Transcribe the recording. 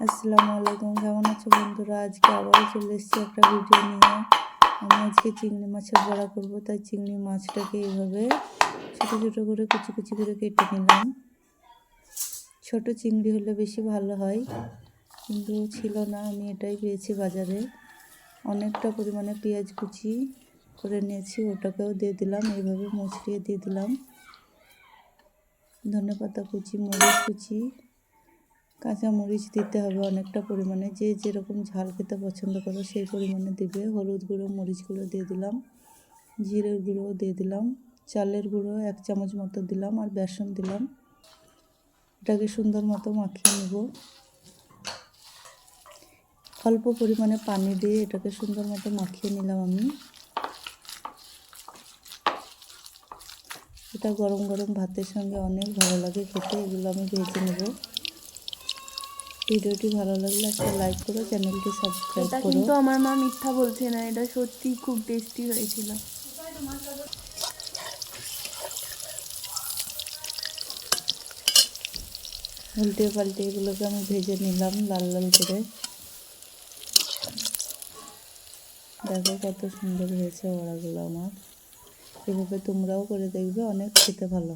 আসসালামু আলাইকুম, কেমন আছো বন্ধুরা? আজকে আবারও চলে এসেছি একটা ভিডিও নিয়ে। আমি আজকে চিংড়ি মাছের বড়া করব, তাই চিংড়ি মাছটাকে এইভাবে ছোটো ছোটো করে কুচি কুচি করে কেটে নিলাম। ছোট চিংড়ি হলে বেশি ভালো হয়, কিন্তু ছিল না, আমি এটাই পেয়েছি বাজারে। অনেকটা পরিমাণে পেঁয়াজ কুচি করে নিয়েছি, ওটাকেও দিয়ে দিলাম, এইভাবে মুচড়িয়ে দিয়ে দিলাম। ধনেপাতা কুচি, মরিচ কুচি, কাঁচা মরিচ দিতে হবে অনেকটা পরিমাণে, যে যেরকম ঝাল খেতে পছন্দ করো সেই পরিমাণে দিবে। হলুদ গুঁড়ো, মরিচ গুঁড়ো দিয়ে দিলাম, জিরের গুঁড়ো দিয়ে দিলাম, চালের গুঁড়ো 1 চামচ মতো দিলাম, আর বেসন দিলাম। এটাকে সুন্দর মতো মাখিয়ে নেব। অল্প পরিমাণে পানি দিয়ে এটাকে সুন্দর মতো মাখিয়ে নিলাম আমি। এটা গরম গরম ভাতের সঙ্গে অনেক ভালো লাগে খেতে। এগুলো আমি ভেজে নেব। ভিডিওটি ভালো লাগলে একটা লাইক করো, চ্যানেলটি সাবস্ক্রাইব করো। কিন্তু আমার মা মিথ্যা বলছে না, এটা সত্যি খুব টেস্টি হয়েছিল। উল্টে পাল্টে এগুলোকে আমি ভেজে নিলাম লাল লাল করে। দেখো কত সুন্দর হয়েছে বড়াগুলো আমার। এভাবে তোমরাও করে দেখবে, অনেক খেতে ভালো হয়।